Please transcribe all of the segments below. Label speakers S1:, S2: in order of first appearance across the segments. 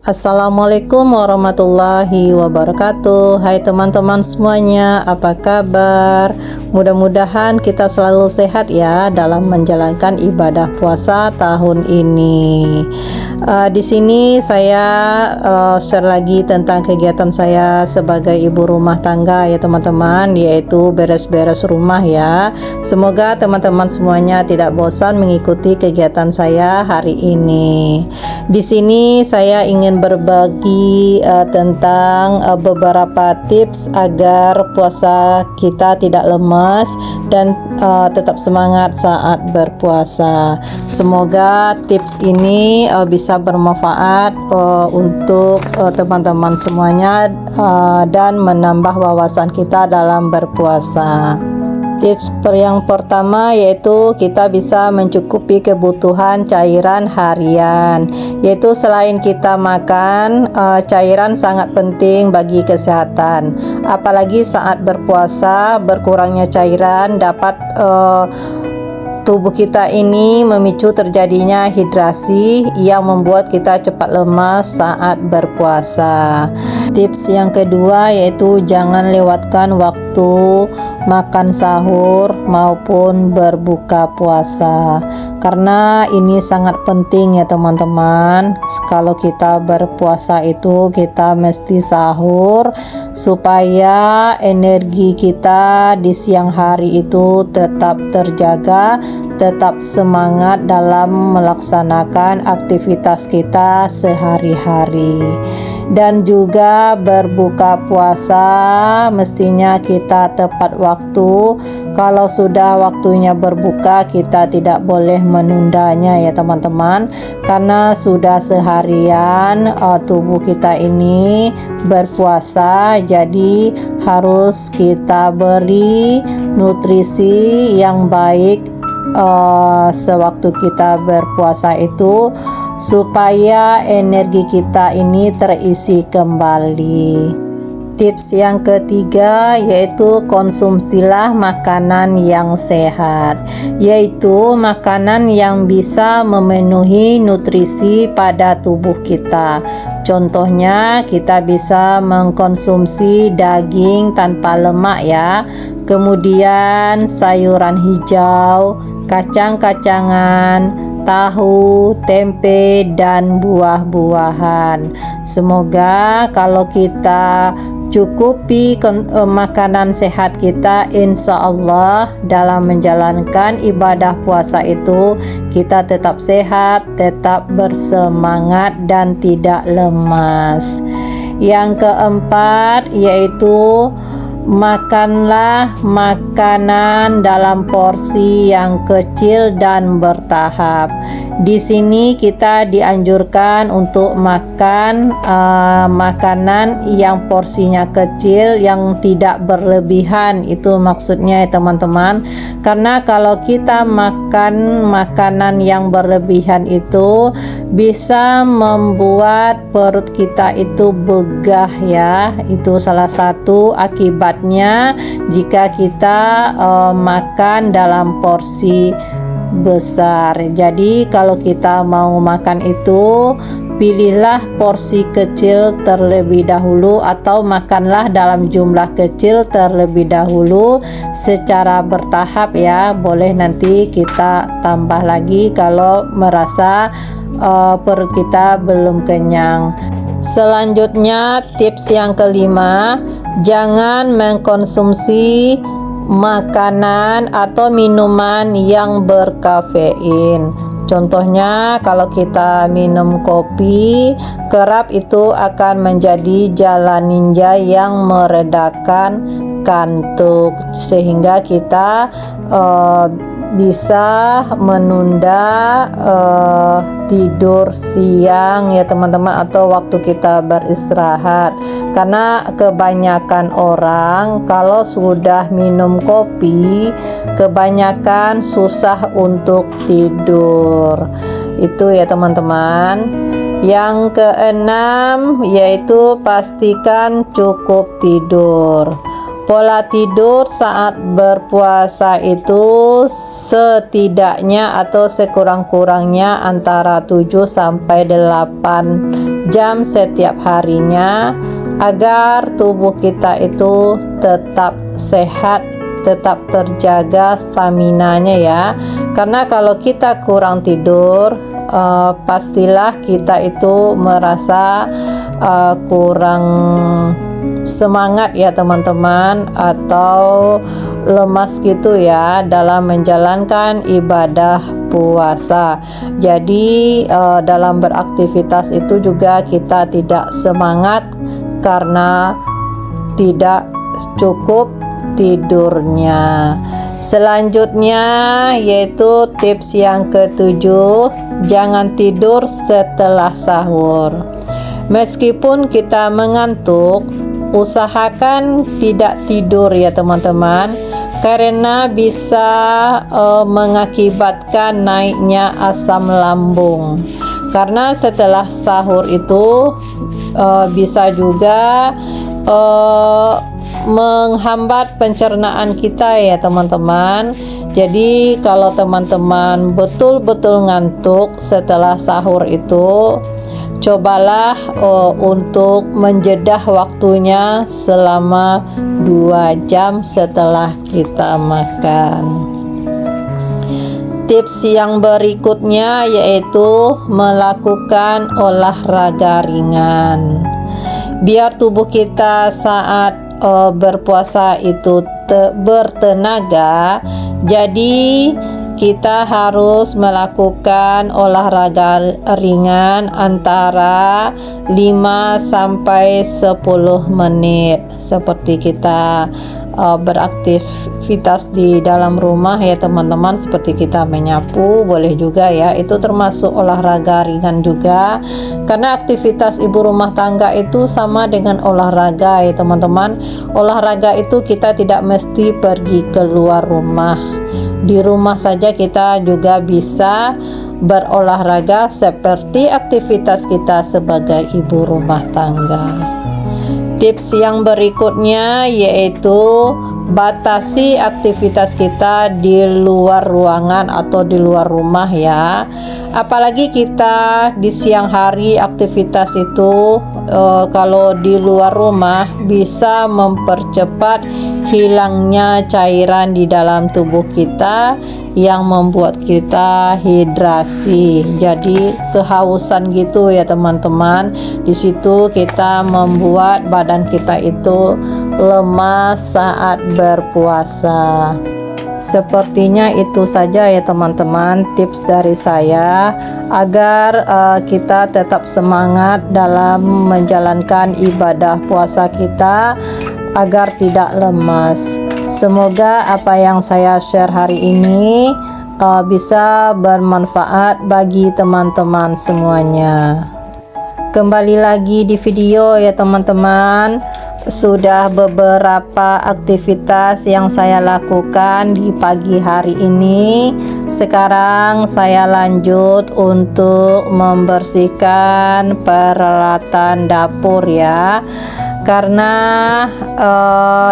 S1: Assalamualaikum warahmatullahi wabarakatuh. Hai teman-teman semuanya, apa kabar? Mudah-mudahan kita selalu sehat ya dalam menjalankan ibadah puasa tahun ini. Di sini saya share lagi tentang kegiatan saya sebagai ibu rumah tangga ya teman-teman, yaitu beres-beres rumah ya. Semoga teman-teman semuanya tidak bosan mengikuti kegiatan saya hari ini. Di sini saya ingin berbagi tentang beberapa tips agar puasa kita tidak lemas dan tetap semangat saat berpuasa. Semoga tips ini bisa bermanfaat untuk teman-teman semuanya dan menambah wawasan kita dalam berpuasa. Tips yang pertama yaitu kita bisa mencukupi kebutuhan cairan harian, yaitu selain kita makan, cairan sangat penting bagi kesehatan. Apalagi saat berpuasa, berkurangnya cairan dapat tubuh kita ini memicu terjadinya hidrasi yang membuat kita cepat lemas saat berpuasa. Tips yang kedua yaitu jangan lewatkan waktu makan sahur maupun berbuka puasa, karena ini sangat penting ya teman-teman. Kalau kita berpuasa itu kita mesti sahur supaya energi kita di siang hari itu tetap terjaga, tetap semangat dalam melaksanakan aktivitas kita sehari-hari. Dan juga berbuka puasa mestinya kita tepat waktu. Kalau sudah waktunya berbuka, kita tidak boleh menundanya ya teman-teman, karena sudah seharian tubuh kita ini berpuasa, jadi harus kita beri nutrisi yang baik sewaktu kita berpuasa itu, supaya energi kita ini terisi kembali. Tips yang ketiga yaitu konsumsilah makanan yang sehat, yaitu makanan yang bisa memenuhi nutrisi pada tubuh kita. Contohnya kita bisa mengkonsumsi daging tanpa lemak ya, kemudian sayuran hijau, kacang-kacangan, tahu, tempe, dan buah-buahan. Semoga kalau kita cukupi makanan sehat kita, insya Allah dalam menjalankan ibadah puasa itu kita tetap sehat, tetap bersemangat, dan tidak lemas. Yang keempat yaitu makanlah makanan dalam porsi yang kecil dan bertahap. Di sini kita dianjurkan untuk makan makanan yang porsinya kecil, yang tidak berlebihan. Itu maksudnya ya teman-teman. Karena kalau kita makan makanan yang berlebihan itu bisa membuat perut kita itu begah ya. Itu salah satu akibatnya jika kita makan dalam porsi besar. Jadi kalau kita mau makan itu, pilihlah porsi kecil terlebih dahulu, atau makanlah dalam jumlah kecil terlebih dahulu secara bertahap ya. Boleh nanti kita tambah lagi kalau merasa perut kita belum kenyang. Selanjutnya tips yang kelima, jangan mengkonsumsi makanan atau minuman yang berkafein. Contohnya kalau kita minum kopi, kerap itu akan menjadi jalan ninja yang meredakan kantuk, sehingga kita bisa menunda tidur siang ya teman-teman, atau waktu kita beristirahat. Karena kebanyakan orang kalau sudah minum kopi, kebanyakan susah untuk tidur. Itu ya teman-teman. Yang keenam yaitu pastikan cukup tidur. Pola tidur saat berpuasa itu setidaknya atau sekurang-kurangnya antara 7 sampai 8 jam setiap harinya agar tubuh kita itu tetap sehat, tetap terjaga staminanya ya. Karena kalau kita kurang tidur, pastilah kita itu merasa kurang semangat ya teman-teman, atau lemas gitu ya dalam menjalankan ibadah puasa. Jadi dalam beraktivitas itu juga kita tidak semangat karena tidak cukup tidurnya. Selanjutnya yaitu tips yang ketujuh, jangan tidur setelah sahur. Meskipun kita mengantuk, usahakan tidak tidur ya teman-teman, karena bisa mengakibatkan naiknya asam lambung. Karena setelah sahur itu bisa juga menghambat pencernaan kita ya teman-teman. Jadi kalau teman-teman betul-betul ngantuk setelah sahur itu, cobalah untuk menjedah waktunya selama 2 jam setelah kita makan. Tips yang berikutnya yaitu melakukan olahraga ringan. Biar tubuh kita saat berpuasa itu bertenaga, jadi kita harus melakukan olahraga ringan antara 5 sampai 10 menit seperti kita beraktivitas di dalam rumah ya teman-teman, seperti kita menyapu boleh juga ya, itu termasuk olahraga ringan juga. Karena aktivitas ibu rumah tangga itu sama dengan olahraga ya teman-teman. Olahraga itu kita tidak mesti pergi keluar rumah, di rumah saja kita juga bisa berolahraga seperti aktivitas kita sebagai ibu rumah tangga. Tips yang berikutnya yaitu batasi aktivitas kita di luar ruangan atau di luar rumah ya. Apalagi kita di siang hari aktivitas itu kalau di luar rumah bisa mempercepat hilangnya cairan di dalam tubuh kita yang membuat kita hidrasi, jadi kehausan gitu ya teman-teman. Di situ kita membuat badan kita itu lemas saat berpuasa. Sepertinya itu saja ya teman-teman tips dari saya agar kita tetap semangat dalam menjalankan ibadah puasa kita agar tidak lemas. Semoga apa yang saya share hari ini bisa bermanfaat bagi teman-teman semuanya. Kembali lagi di video ya teman-teman. Sudah beberapa aktivitas yang saya lakukan di pagi hari ini. Sekarang saya lanjut untuk membersihkan peralatan dapur ya. Karena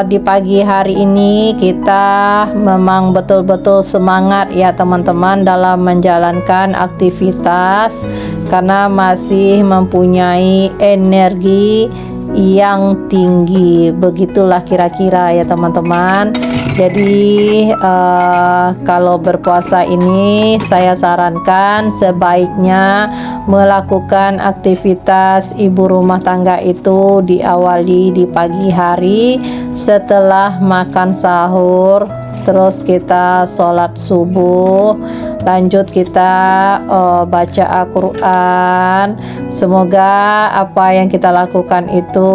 S1: di pagi hari ini kita memang betul-betul semangat ya teman-teman dalam menjalankan aktivitas, karena masih mempunyai energi yang tinggi. Begitulah kira-kira ya teman-teman. Jadi kalau berpuasa ini saya sarankan sebaiknya melakukan aktivitas ibu rumah tangga itu diawali di pagi hari setelah makan sahur, terus kita sholat subuh, lanjut kita baca Al-Quran. Semoga apa yang kita lakukan itu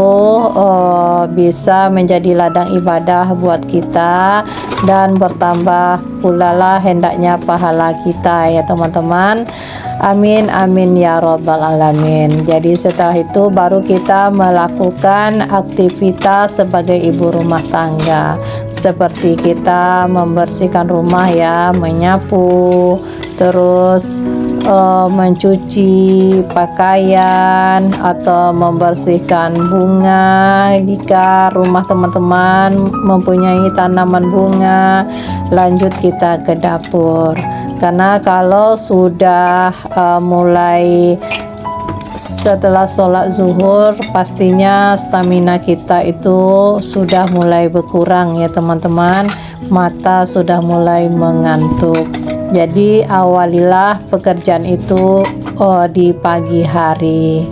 S1: bisa menjadi ladang ibadah buat kita dan bertambah pula lah hendaknya pahala kita ya teman-teman. Amin amin ya robbal alamin. Jadi setelah itu baru kita melakukan aktivitas sebagai ibu rumah tangga, seperti kita membersihkan rumah ya, menyapu, terus mencuci pakaian atau membersihkan bunga jika rumah teman-teman mempunyai tanaman bunga. Lanjut kita ke dapur, karena kalau sudah mulai setelah sholat zuhur pastinya stamina kita itu sudah mulai berkurang ya teman-teman, mata sudah mulai mengantuk. Jadi awalilah pekerjaan itu di pagi hari.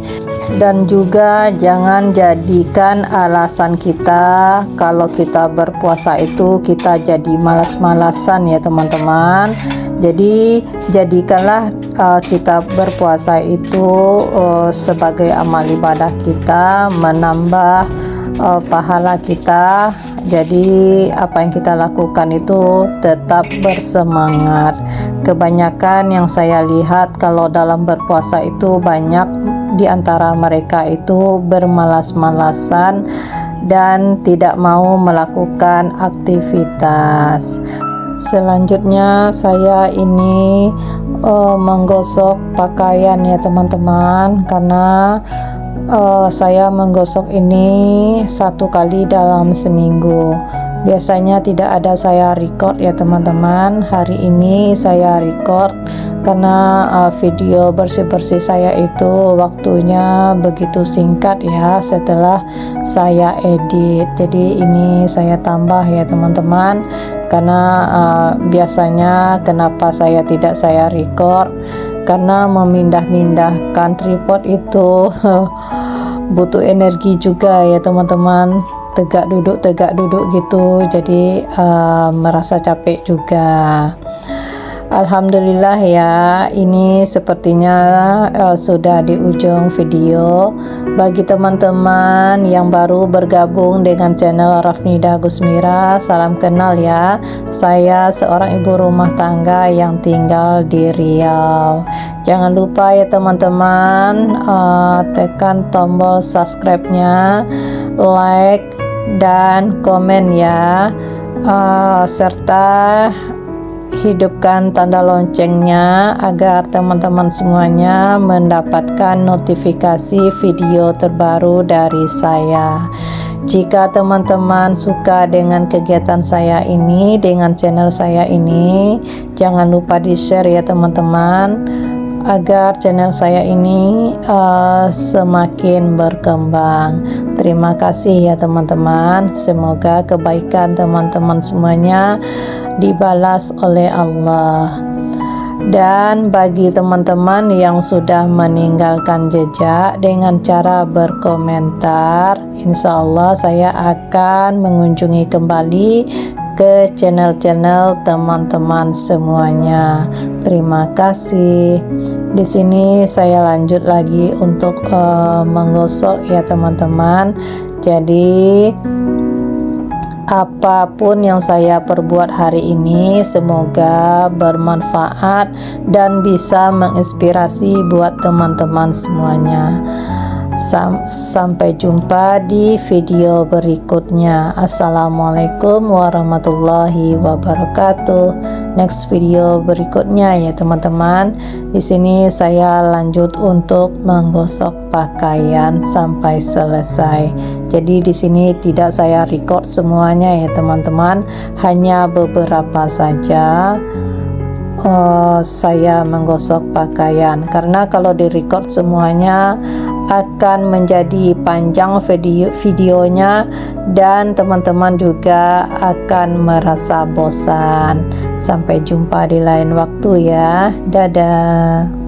S1: Dan juga jangan jadikan alasan kita kalau kita berpuasa itu kita jadi malas-malasan ya teman-teman. Jadi jadikanlah kita berpuasa itu sebagai amal ibadah kita, menambah pahala kita. Jadi apa yang kita lakukan itu tetap bersemangat. Kebanyakan yang saya lihat kalau dalam berpuasa itu banyak di antara mereka itu bermalas-malasan dan tidak mau melakukan aktivitas. Selanjutnya saya ini menggosok pakaian ya teman-teman, karena saya menggosok ini 1 kali dalam seminggu. Biasanya tidak ada saya record ya teman-teman. Hari ini saya record karena video bersih-bersih saya itu waktunya begitu singkat ya setelah saya edit. Jadi ini saya tambah ya teman-teman, karena biasanya kenapa saya tidak saya record, karena memindah-mindahkan tripod itu butuh energi juga ya teman-teman, tegak duduk gitu, jadi merasa capek juga. Alhamdulillah ya, ini sepertinya sudah di ujung video. Bagi teman-teman yang baru bergabung dengan channel Rafnida Gusmira, salam kenal ya. Saya seorang ibu rumah tangga yang tinggal di Riau. Jangan lupa ya teman-teman, tekan tombol subscribe-nya, like dan komen ya, serta hidupkan tanda loncengnya agar teman-teman semuanya mendapatkan notifikasi video terbaru dari saya. Jika teman-teman suka dengan kegiatan saya ini, dengan channel saya ini, jangan lupa di-share ya teman-teman, agar channel saya ini semakin berkembang. Terima kasih ya teman-teman. Semoga kebaikan teman-teman semuanya dibalas oleh Allah. Dan bagi teman-teman yang sudah meninggalkan jejak dengan cara berkomentar, insya Allah saya akan mengunjungi kembali ke channel-channel teman-teman semuanya. Terima kasih. Di sini saya lanjut lagi untuk menggosok ya teman-teman. Jadi apapun yang saya perbuat hari ini semoga bermanfaat dan bisa menginspirasi buat teman-teman semuanya. Sampai jumpa di video berikutnya. Assalamualaikum warahmatullahi wabarakatuh. Next video berikutnya ya teman-teman. Di sini saya lanjut untuk menggosok pakaian sampai selesai. Jadi di sini tidak saya record semuanya ya teman-teman, hanya beberapa saja. Saya menggosok pakaian, karena kalau di record semuanya akan menjadi panjang videonya dan teman-teman juga akan merasa bosan. Sampai jumpa di lain waktu ya. Dadah.